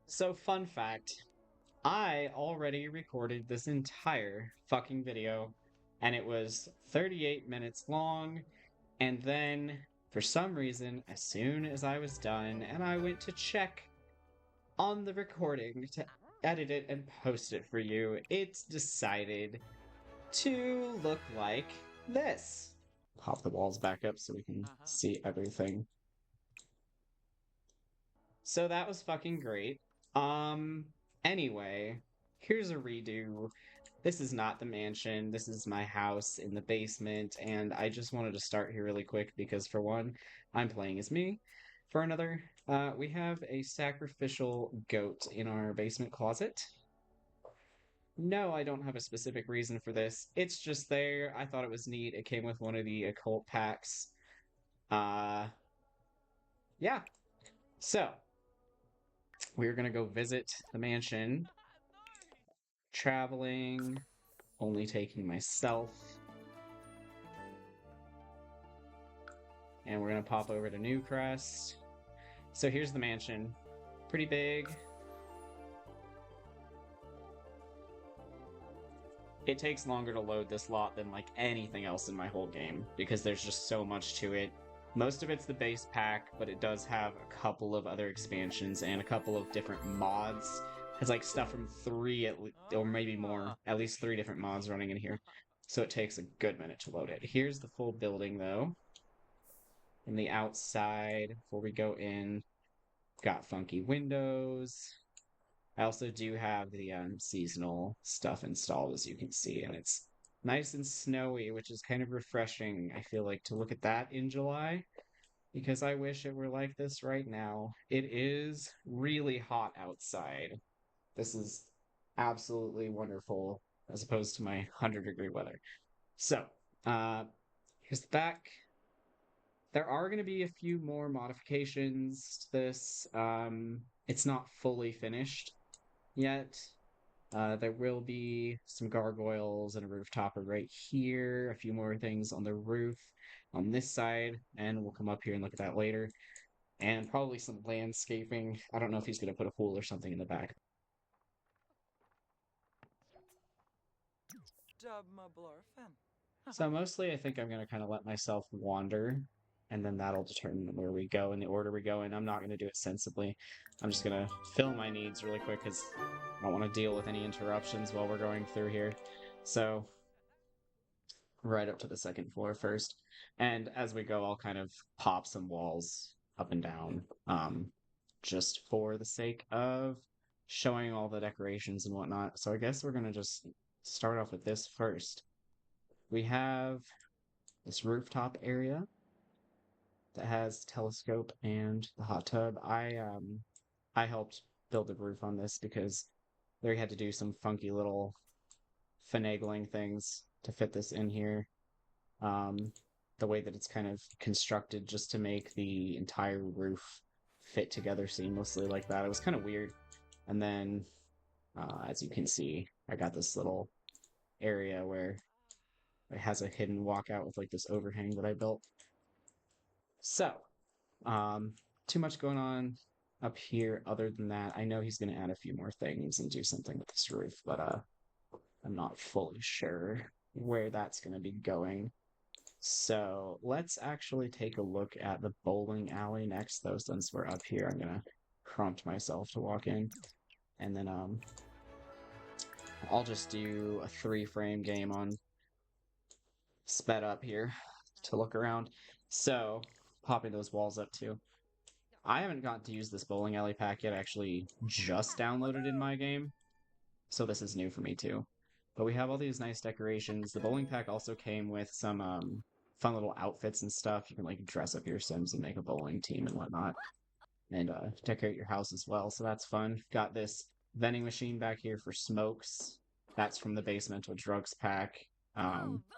So, fun fact, I already recorded this entire fucking video, and it was 38 minutes long. And then, for some reason, as soon as I was done and I went to check on the recording to edit it and post it for you, it's decided to look like this. Pop the walls back up so we can see everything. So that was fucking great. Um, anyway, here's a redo. This is not the mansion. This is my house in the basement, and I just wanted to start here really quick because, for one, I'm playing as me. For another, we have a sacrificial goat in our basement closet. No, I don't have a specific reason for this. It's just there. I thought it was neat. It came with one of the occult packs. Uh, yeah. So, we're gonna go visit the mansion. Traveling, only taking myself. And we're gonna pop over to Newcrest. So here's the mansion. Pretty big. It takes longer to load this lot than like anything else in my whole game because there's just so much to it. Most of it's the base pack, but it does have a couple of other expansions and a couple of different mods. It's like stuff from three or maybe more, at least three different mods running in here. So it takes a good minute to load it. Here's the full building though. In the outside, before we go in, got funky windows. I also do have the seasonal stuff installed, as you can see, and it's nice and snowy, which is kind of refreshing, I feel like, to look at that in July, because I wish it were like this right now. It is really hot outside. This is absolutely wonderful, as opposed to my 100-degree weather. So, uh, here's the back. There are going to be a few more modifications to this. It's not fully finished yet. There will be some gargoyles and a rooftopper right here, a few more things on the roof on this side, and we'll come up here and look at that later. And probably some landscaping. I don't know if he's going to put a pool or something in the back. So mostly I think I'm going to kind of let myself wander, and then that'll determine where we go and the order we go in. I'm not going to do it sensibly. I'm just going to fill my needs really quick because I don't want to deal with any interruptions while we're going through here. So right up to the second floor first. And as we go, I'll kind of pop some walls up and down, just for the sake of showing all the decorations and whatnot. So I guess we're gonna just start off with this first. We have this rooftop area that has telescope and the hot tub. I helped build the roof on this because they had to do some funky little finagling things to fit this in here. um, the way that it's kind of constructed just to make the entire roof fit together seamlessly like that. It was kind of weird. And then, as you can see, I got this little area where it has a hidden walkout with like this overhang that I built. So, um, too much going on up here other than that. I know he's going to add a few more things and do something with this roof, but I'm not fully sure where that's going to be going. So let's actually take a look at the bowling alley next, though, since we're up here. I'm gonna prompt myself to walk in, and then I'll just do a 3-frame game on sped up here to look around. So popping those walls up too. I haven't gotten to use this bowling alley pack yet. I actually just downloaded in my game, so this is new for me too. But we have all these nice decorations. The bowling pack also came with some fun little outfits and stuff. You can like dress up your Sims and make a bowling team and whatnot, and decorate your house as well. So that's fun. Got this vending machine back here for smokes. That's from the Basemental Drugs pack,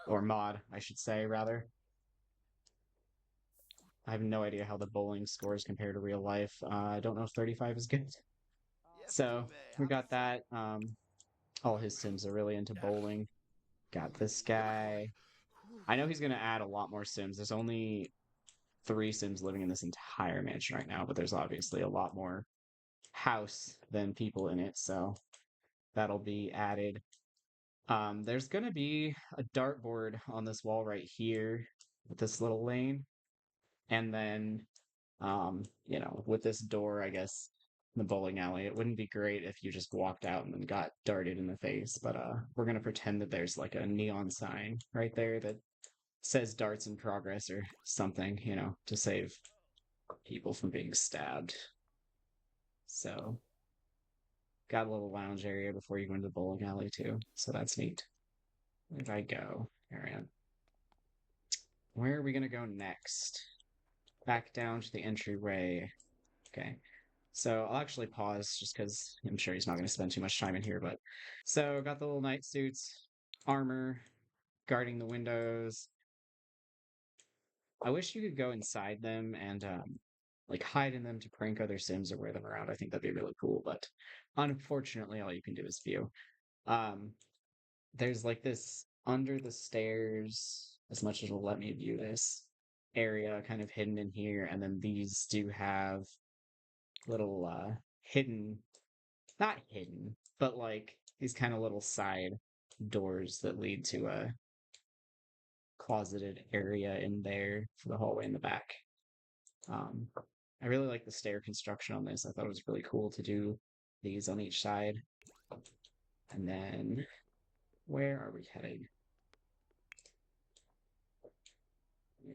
or mod, I should say, rather. I have no idea how the bowling scores compare to real life. I don't know if 35 is good. So we got that. All his Sims are really into bowling. Got this guy. I know he's going to add a lot more Sims. There's only 3 Sims living in this entire mansion right now, but there's obviously a lot more house than people in it, so that'll be added. There's gonna be a dartboard on this wall right here with this little lane, and then with this door, I guess, in the bowling alley, it wouldn't be great if you just walked out and then got darted in the face, but we're gonna pretend that there's like a neon sign right there that says darts in progress or something, to save people from being stabbed. So, got a little lounge area before you go into the bowling alley too, so that's neat. Where did I go? There I am. Where are we gonna go next? Back down to the entryway. Okay. So I'll actually pause just because I'm sure he's not going to spend too much time in here. But so got the little night suits, armor, guarding the windows. I wish you could go inside them and like hide in them to prank other Sims or wear them around. I think that'd be really cool. But unfortunately, all you can do is view. Um, there's like this under the stairs, as much as it'll let me view this area kind of hidden in here, and then these do have little hidden, not hidden, but like these kind of little side doors that lead to a closeted area in there for the hallway in the back. Um, I really like the stair construction on this. I thought it was really cool to do these on each side. And then where are we heading?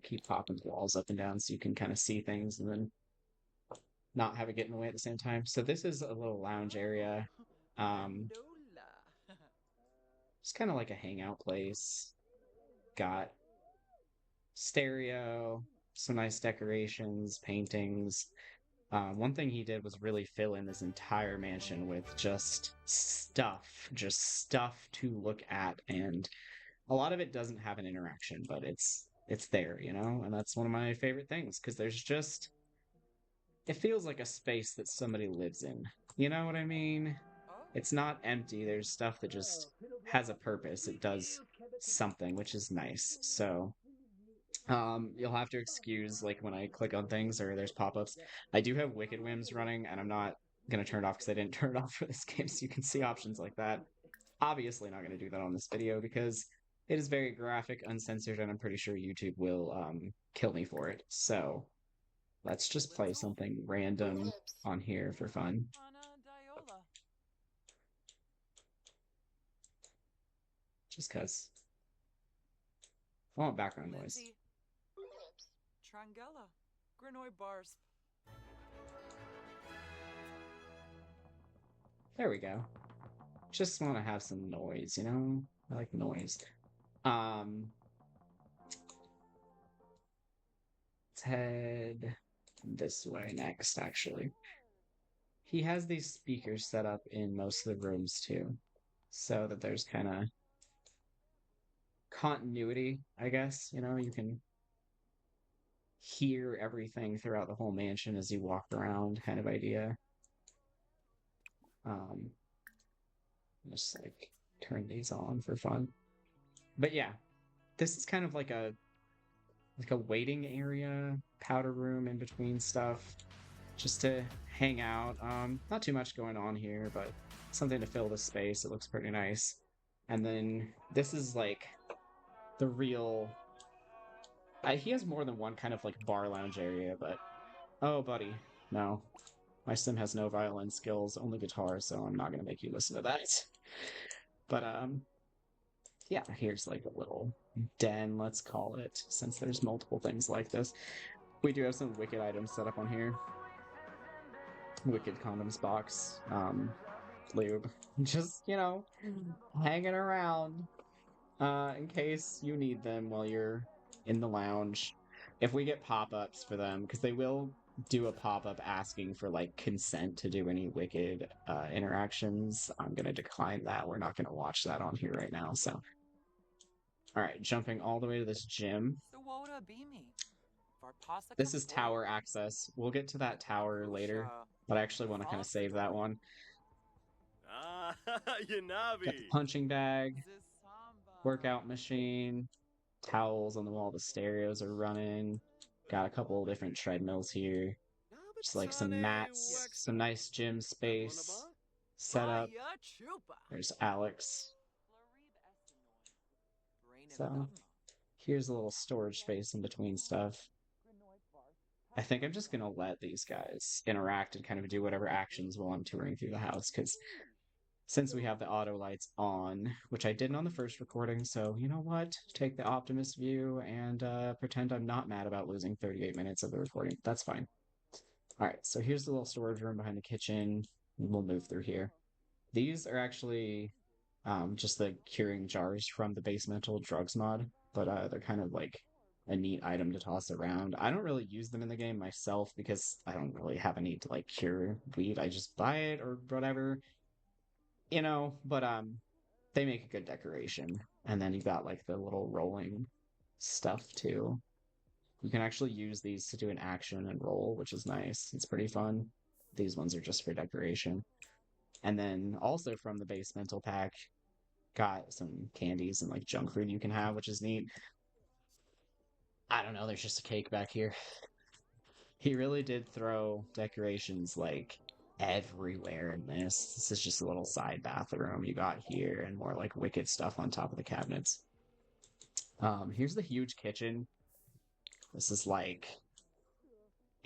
Keep popping walls up and down so you can kind of see things and then not have it get in the way at the same time. So this is a little lounge area. It's kind of like a hangout place. Got stereo, some nice decorations, paintings. One thing he did was really fill in this entire mansion with just stuff to look at, and a lot of it doesn't have an interaction, but it's there, and that's one of my favorite things because it feels like a space that somebody lives in. You know what I mean? It's not empty. There's stuff that just has a purpose. It does something, which is nice. So you'll have to excuse like when I click on things or there's pop-ups. I do have Wicked Whims running, and I'm not gonna turn it off because I didn't turn it off for this game, so you can see options like that. Obviously not gonna do that on this video because it is very graphic, uncensored, and I'm pretty sure YouTube will kill me for it. So let's just play something random on here for fun. Just cause I want background noise. Trangella, Grinoy Bars. There we go. Just want to have some noise, I like noise. Let's head this way next, actually. He has these speakers set up in most of the rooms too, so that there's kind of continuity, I guess. You can hear everything throughout the whole mansion as you walk around, kind of idea. Um, just like turn these on for fun. But yeah, this is kind of like a waiting area, powder room in between stuff, just to hang out. Not too much going on here, but something to fill the space. It looks pretty nice. And then this is like the real. He has more than one kind of like bar lounge area, but oh, buddy, no, my sim has no violin skills, only guitar, so I'm not gonna make you listen to that. But yeah, here's like a little den, let's call it, since there's multiple things like this. We do have some wicked items set up on here. Wicked condoms box, lube. Just, hanging around in case you need them while you're in the lounge. If we get pop-ups for them, because they will do a pop-up asking for like consent to do any wicked interactions, I'm gonna decline that. We're not gonna watch that on here right now. So, all right, jumping all the way to this gym. This is tower access. We'll get to that tower later, but I actually want to kind of save that one. Got the punching bag, workout machine, towels on the wall. The stereos are running. Got a couple of different treadmills here. Just like some mats, some nice gym space set up. There's Alex. So here's a little storage space in between stuff. I think I'm just gonna let these guys interact and kind of do whatever actions while I'm touring through the house, because since we have the auto lights on, which I didn't on the first recording, so you know what? Take the optimist view and pretend I'm not mad about losing 38 minutes of the recording. That's fine. All right, so here's the little storage room behind the kitchen. We'll move through here. These are actually just the curing jars from the basemental drugs mod, but they're kind of like a neat item to toss around. I don't really use them in the game myself because I don't really have a need to like cure weed. I just buy it or whatever, but they make a good decoration. And then you got like the little rolling stuff too. You can actually use these to do an action and roll, which is nice. It's pretty fun. These ones are just for decoration. And then also from the base mental pack, got some candies and like junk food you can have, which is neat. I don't know, there's just a cake back here. He really did throw decorations like everywhere in this. This is just a little side bathroom you got here and more like wicked stuff on top of the cabinets. Here's the huge kitchen. This is like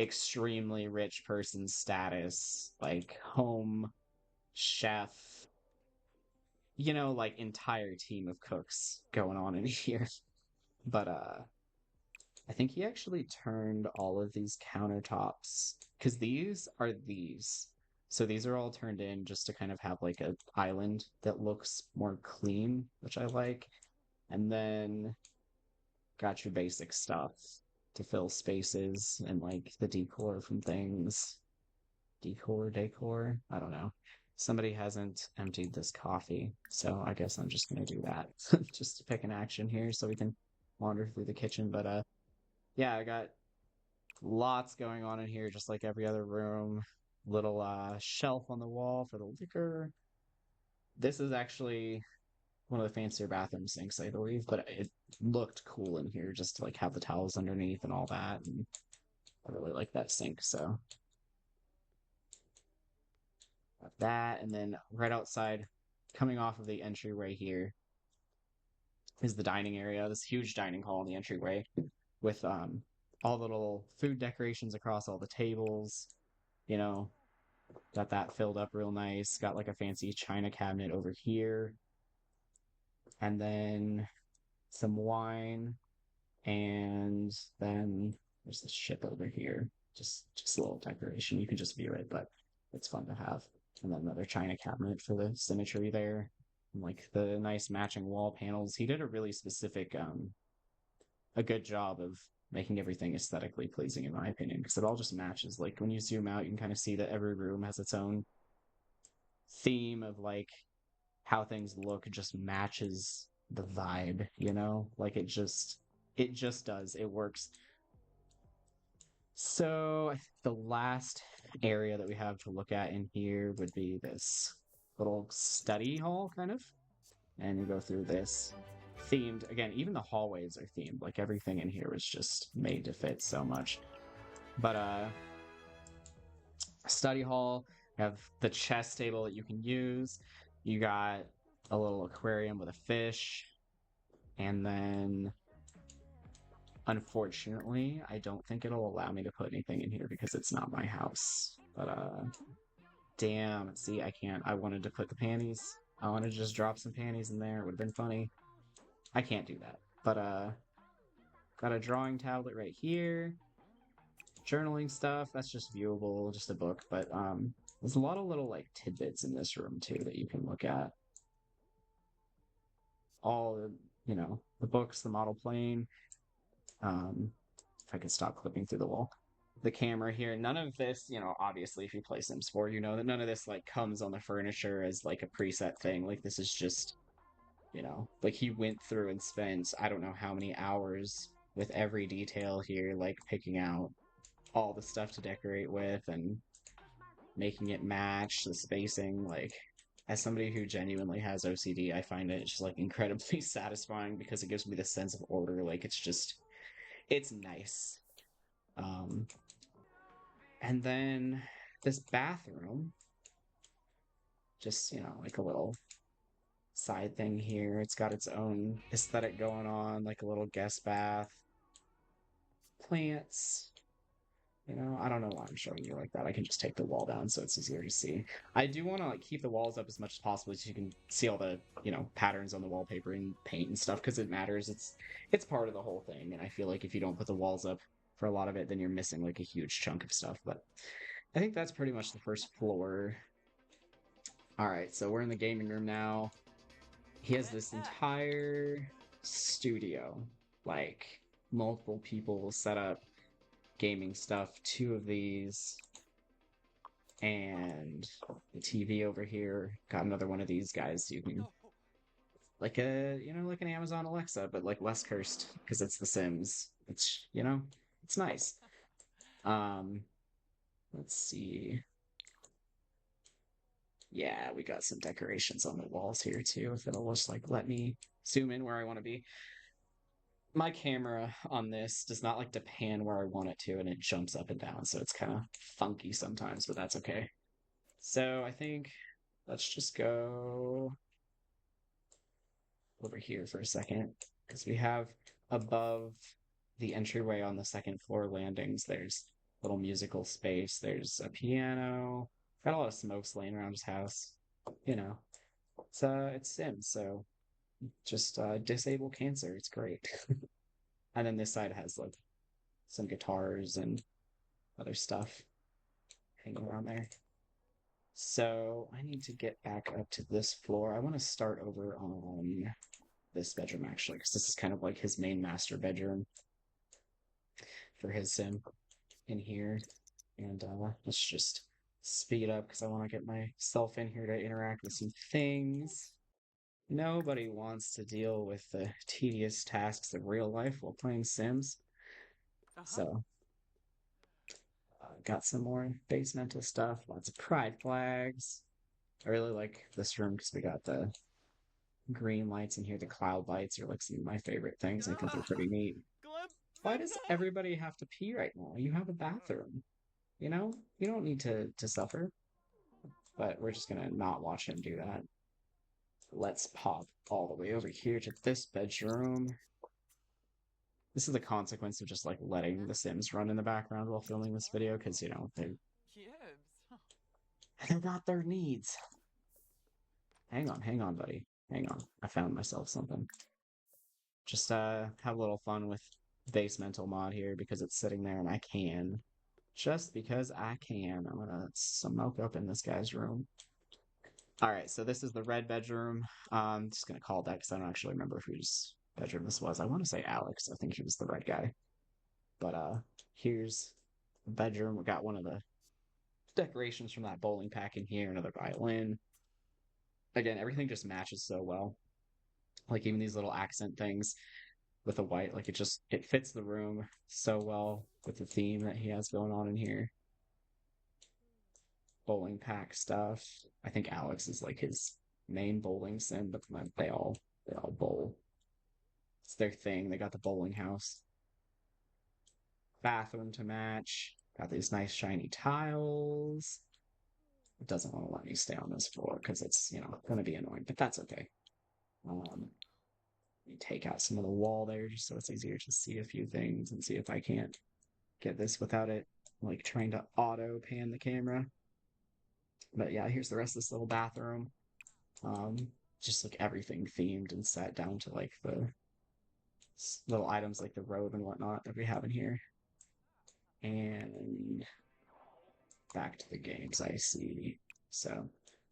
extremely rich person status, like home chef, like entire team of cooks going on in here. But I think he actually turned all of these countertops because these are these. So these are all turned in just to kind of have like an island that looks more clean, which I like. And then got your basic stuff to fill spaces and like the decor from things. Decor. I don't know. Somebody hasn't emptied this coffee, so I guess I'm just gonna do that. Just to pick an action here so we can wander through the kitchen. But yeah, I got lots going on in here, just like every other room. Little shelf on the wall for the liquor. This is actually one of the fancier bathroom sinks, I believe, but it looked cool in here just to like have the towels underneath and all that. And I really like that sink, so got that. And then right outside, coming off of the entryway here, is the dining area. This huge dining hall in the entryway with all the little food decorations across all the tables. You know, got that filled up real nice. Got like a fancy china cabinet over here. And then some wine. And then there's this ship over here. Just a little decoration. You can just view it, but it's fun to have. And then another china cabinet for the symmetry there. And like the nice matching wall panels. He did a really specific a good job of making everything aesthetically pleasing in my opinion, because it all just matches. Like when you zoom out, you can kind of see that every room has its own theme of like how things look just matches the vibe, like it just does. It works. So the last area that we have to look at in here would be this little study hall kind of, and you go through this themed again. Even the hallways are themed. Like everything in here was just made to fit so much. But study hall, you have the chess table that you can use. You got a little aquarium with a fish, and then unfortunately I don't think it'll allow me to put anything in here because it's not my house. But damn, see, I can't. I wanted to put the panties. I wanted to just drop some panties in there. It would have been funny. I can't do that. But got a drawing tablet right here. Journaling stuff, that's just viewable, just a book. But there's a lot of little like tidbits in this room too that you can look at. All the books, the model plane. If I could stop clipping through the wall. The camera here, none of this, obviously if you play Sims 4, you know that none of this like comes on the furniture as like a preset thing. Like this is just, like he went through and spent I don't know how many hours with every detail here, like picking out all the stuff to decorate with and making it match the spacing. Like as somebody who genuinely has OCD, I find it just like incredibly satisfying because it gives me this sense of order. Like it's nice. And then this bathroom, just, like a little side thing here. It's got its own aesthetic going on, like a little guest bath, plants. I don't know why I'm showing you like that. I can just take the wall down so it's easier to see. I do want to like keep the walls up as much as possible so you can see all the, patterns on the wallpaper and paint and stuff because it matters. It's part of the whole thing. And I feel like if you don't put the walls up for a lot of it, then you're missing like a huge chunk of stuff. But I think that's pretty much the first floor. All right, so we're in the gaming room now. He has Get this back. entire studio, like multiple people set up gaming stuff, two of these, and the TV over here. Got another one of these guys. You can No. like like an Amazon Alexa, but like less cursed because it's The Sims. It's nice. Um, let's see. Yeah, we got some decorations on the walls here too. If it'll just like let me zoom in where I want to be. My camera on this does not like to pan where I want it to, and it jumps up and down, so it's kind of funky sometimes, but that's okay. So I think let's just go over here for a second because we have above the entryway on the second floor landings, there's little musical space. There's a piano. Got a lot of smokes laying around his house. You know, it's Sims, so just disable cancer. It's great. And then this side has like some guitars and other stuff hanging around there. So I need to get back up to this floor. I want to start over on this bedroom actually, because this is kind of like his main master bedroom for his sim in here. And let's just speed up because I want to get myself in here to interact with some things. Nobody wants to deal with the tedious tasks of real life while playing Sims. Uh-huh. So, got some more basemental stuff, lots of pride flags. I really like this room because we got the green lights in here. The cloud lights are like some of my favorite things. I think they're pretty neat. Glib. Why does everybody have to pee right now? You have a bathroom. You don't need to suffer. But we're just gonna not watch him do that. Let's pop all the way over here to this bedroom. This is the consequence of just like letting The Sims run in the background while filming this video because Gibbs. they got their needs. Hang on, buddy. Hang on. I found myself something. Just have a little fun with basemental mod here because it's sitting there and I can. Just because I can. I'm gonna smoke up in this guy's room. All right, so this is the red bedroom. I'm just gonna call it that because I don't actually remember whose bedroom this was. I want to say Alex. I think he was the red guy. But here's the bedroom. We got one of the decorations from that bowling pack in here. Another violin. Again, everything just matches so well. Like even these little accent things with the white, like it fits the room so well with the theme that he has going on in here. Bowling pack stuff. I think Alex is like his main bowling sim, but they all bowl. It's their thing. They got the bowling house. Bathroom to match. Got these nice shiny tiles. It doesn't want to let me stay on this floor because it's, going to be annoying, but that's okay. Let me take out some of the wall there just so it's easier to see a few things and see if I can't get this without it like trying to auto pan the camera. But yeah, here's the rest of this little bathroom. Um, just like everything themed and set down to like the little items like the robe and whatnot that we have in here. And back to the games I see. So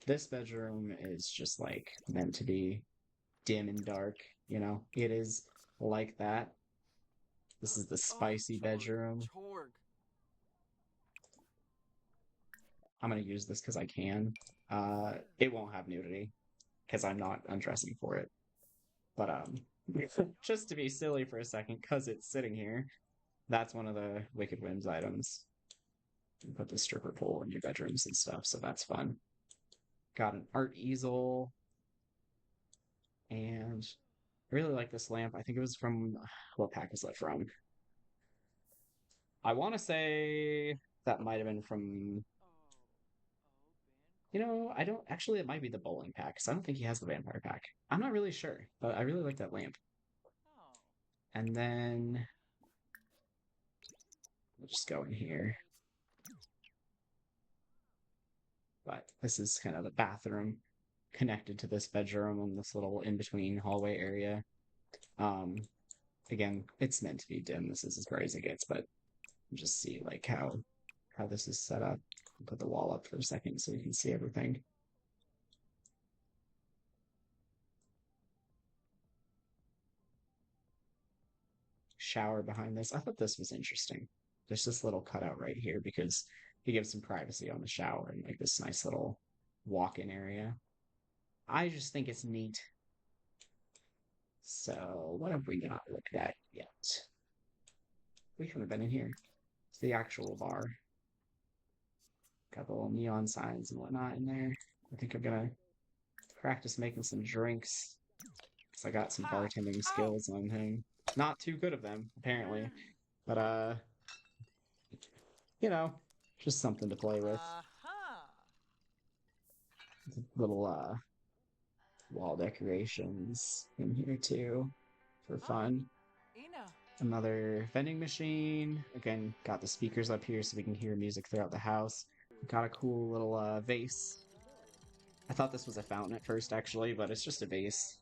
this bedroom is just like meant to be dim and dark, It is like that. This is the Oh, spicy Chorg. bedroom. Chorg. I'm gonna use this because I can. It won't have nudity because I'm not undressing for it. But just to be silly for a second, because it's sitting here, that's one of the Wicked Whims items. You put the stripper pole in your bedrooms and stuff, so that's fun. Got an art easel, and I really like this lamp. I think it was from what pack was that from? I want to say. that might have been from, you know, I don't actually, it might be the bowling pack, because I don't think he has the vampire pack. I'm not really sure, but I really like that lamp. And then we'll just go in here. But this is kind of the bathroom connected to this bedroom and this little in-between hallway area. Um, Again, it's meant to be dim. This is as bright as it gets, but just see like how this is set up. I'll put the wall up for a second so you can see everything. Shower behind this. I thought this was interesting. There's this little cutout right here because he gives some privacy on the shower and like this nice little walk-in area. I just think it's neat. So what have we not looked at yet? We haven't been in here. It's the actual bar. Got the little neon signs and whatnot in there. I think I'm gonna practice making some drinks. Because I got some bartending skills on him. Not too good of them, apparently. But you know, just something to play with. Little wall decorations in here too for fun. Another vending machine. Again, got the speakers up here so we can hear music throughout the house. Got a cool little vase. I thought this was a fountain at first, actually, but it's just a vase.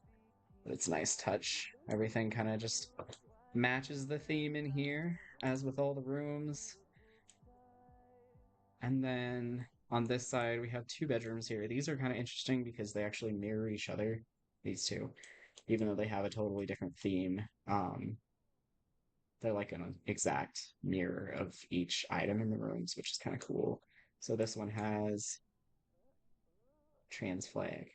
But it's a nice touch. Everything kind of just matches the theme in here, as with all the rooms. And then on this side, we have two bedrooms here. These are kind of interesting because they actually mirror each other, these two, even though they have a totally different theme. They're like an exact mirror of each item in the rooms, which is kind of cool. So this one has trans flag,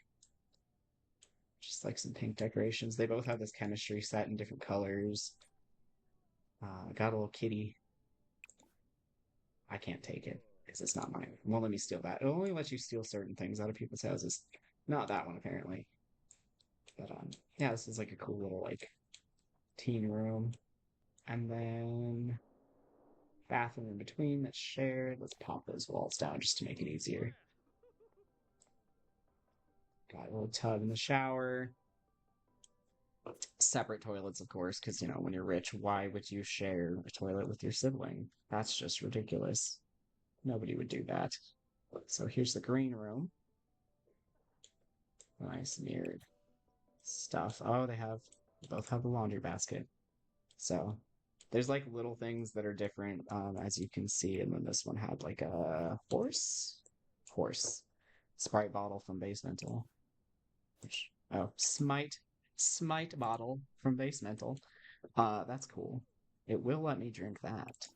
just like some pink decorations. They both have this chemistry set in different colors. Got a little kitty. I can't take it because it's not mine. It won't let me steal that. It only lets you steal certain things out of people's houses. Not that one, apparently. But yeah, this is like a cool little like teen room. And then bathroom in between that's shared. Let's pop those walls down just to make it easier. Got a little tub in the shower. Separate toilets, of course, because, you know, when you're rich, why would you share a toilet with your sibling? That's just ridiculous. Nobody would do that. So here's the green room. Nice mirrored stuff. Oh, they both have the laundry basket. So there's like little things that are different, as you can see. And then this one had like a horse Sprite bottle from Basemental. Oh, Smite bottle from Basemental. That's cool. It will let me drink that.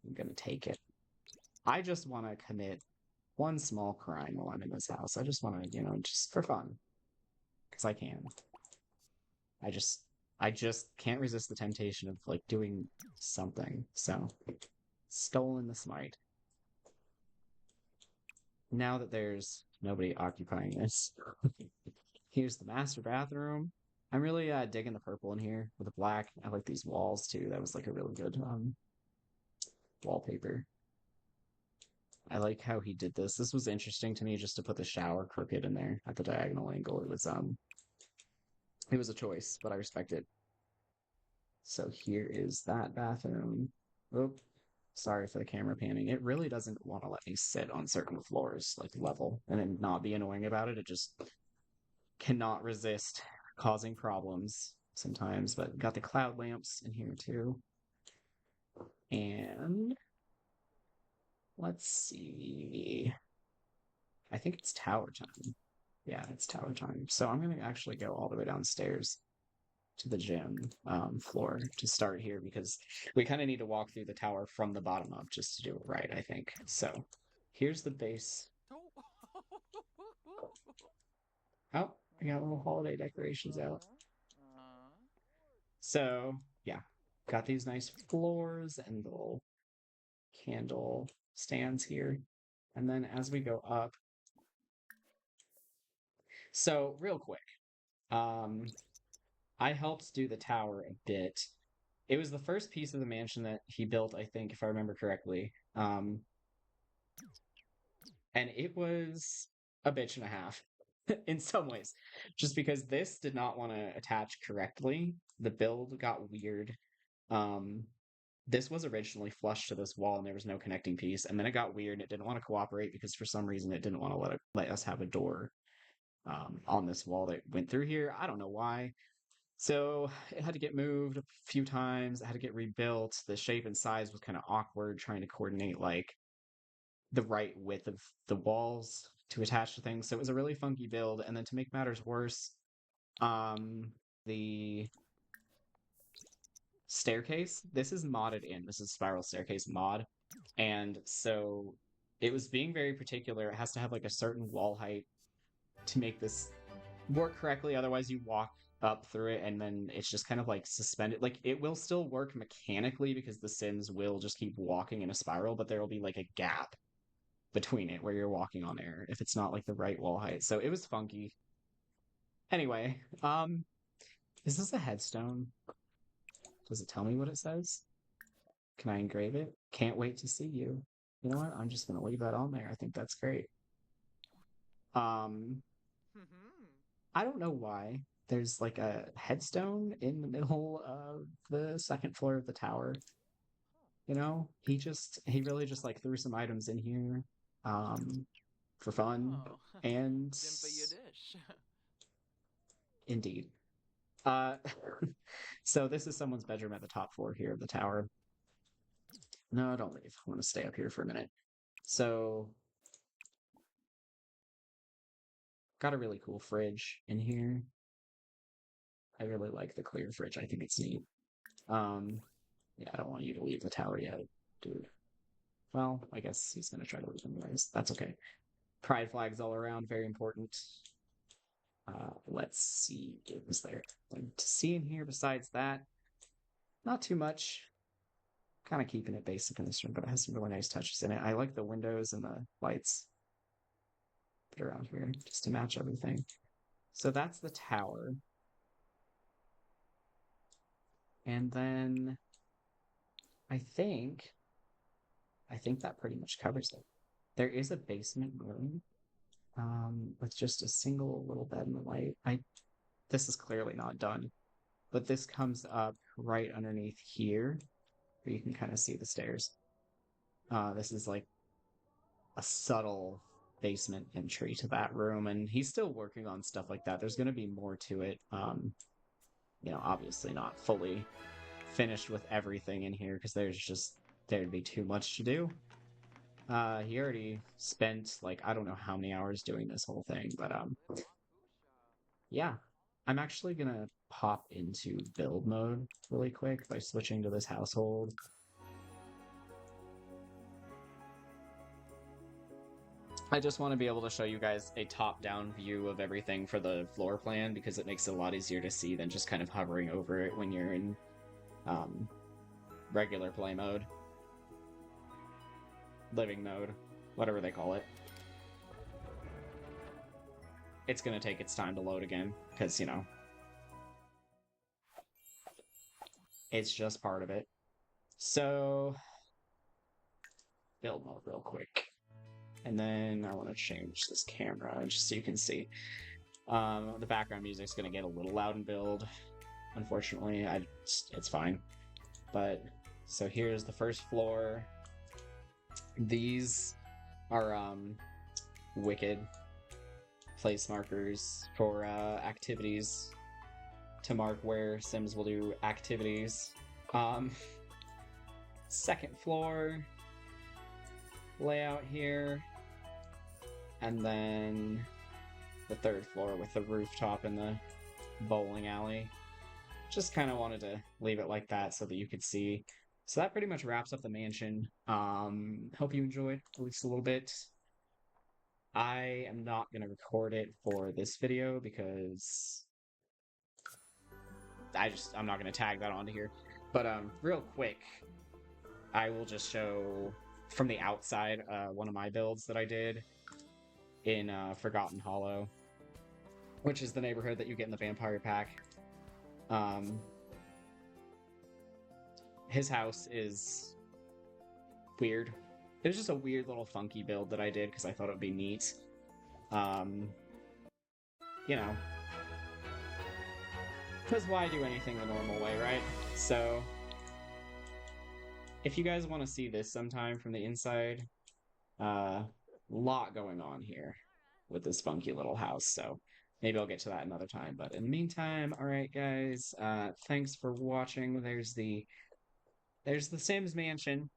I'm gonna take it. I just want to commit one small crime while I'm in this house. I just want to, you know, just for fun, because I can. I just, I just can't resist the temptation of like doing something. So, stolen the Smite. Now that there's nobody occupying this, here's the master bathroom. I'm really digging the purple in here with the black. I like these walls too. That was like a really good wallpaper. I like how he did this. This was interesting to me just to put the shower crooked in there at the diagonal angle. It was a choice, but I respect it. So here is that bathroom. Oh, sorry for the camera panning. It really doesn't want to let me sit on certain floors, like level, and then not be annoying about it. It just cannot resist causing problems sometimes. But got the cloud lamps in here too. And let's see. I think it's tower time. Yeah, it's tower time. So I'm gonna actually go all the way downstairs to the gym floor to start here because we kind of need to walk through the tower from the bottom up just to do it right, I think. So here's the base. Oh, I got little holiday decorations out. So yeah, got these nice floors and little candle stands here. And then as we go up, so real quick, um, I helped do the tower a bit. It was the first piece of the mansion that he built, I think, if I remember correctly. Um, and it was a bitch and a half in some ways, just because this did not want to attach correctly. The build got weird. Um, this was originally flush to this wall and there was no connecting piece, and then it got weird. It didn't want to cooperate because for some reason it didn't want to let us have a door on this wall that went through here. I don't know why. So it had to get moved a few times. It had to get rebuilt. The shape and size was kind of awkward, trying to coordinate like the right width of the walls to attach to things. So it was a really funky build. And then to make matters worse, the staircase, this is modded in. This is spiral staircase mod. And so it was being very particular. It has to have like a certain wall height to make this work correctly. Otherwise, you walk up through it and then it's just kind of like suspended. Like it will still work mechanically because the Sims will just keep walking in a spiral, but there will be like a gap between it where you're walking on air if it's not like the right wall height. So it was funky. Anyway, is this a headstone? Does it tell me what it says? Can I engrave it? Can't wait to see you. You know what? I'm just gonna leave that on there. I think that's great. I don't know why there's like a headstone in the middle of the second floor of the tower. You know, he really just like threw some items in here for fun. Oh. And Simple your dish. indeed. Uh so this is someone's bedroom at the top floor here of the tower. No, don't leave. I want to stay up here for a minute. So got a really cool fridge in here. I really like the clear fridge. I think it's neat. Yeah, I don't want you to leave the tower yet, dude. Well, I guess he's gonna try to leave anyways. That's okay. Pride flags all around, very important. Let's see. Is there anything to see in here besides that? Not too much. Kind of keeping it basic in this room, but it has some really nice touches in it. I like the windows and the lights that are around here just to match everything. So that's the tower. And then I think that pretty much covers it. There is a basement room with just a single little bed and a light. This is clearly not done, but this comes up right underneath here, where you can kind of see the stairs. This is like a subtle basement entry to that room, and he's still working on stuff like that. There's going to be more to it. Obviously not fully finished with everything in here because there'd be too much to do. He already spent like I don't know how many hours doing this whole thing, but yeah. I'm actually gonna pop into build mode really quick by switching to this household. I just want to be able to show you guys a top-down view of everything for the floor plan because it makes it a lot easier to see than just kind of hovering over it when you're in regular play mode. Living mode, whatever they call it. It's going to take its time to load again, because, it's just part of it. So, build mode real quick. And then I want to change this camera just so you can see. The background music's going to get a little loud in build. Unfortunately, it's fine. But, so here's the first floor. These are wicked place markers for activities to mark where Sims will do activities. Second floor layout here, and then the third floor with the rooftop and the bowling alley. Just kind of wanted to leave it like that so that you could see. So that pretty much wraps up the mansion. Hope you enjoyed at least a little bit. I am not going to record it for this video because I'm not going to tag that onto here. But real quick, I will just show from the outside one of my builds that I did in Forgotten Hollow, which is the neighborhood that you get in the Vampire Pack. His house is weird. it was just a weird little funky build that I did because I thought it would be neat. Um, you know, because why do anything the normal way, right? So, if you guys want to see this sometime from the inside, lot going on here with this funky little house. So maybe I'll get to that another time. But in the meantime, all right, guys. Thanks for watching. There's the Sims Mansion.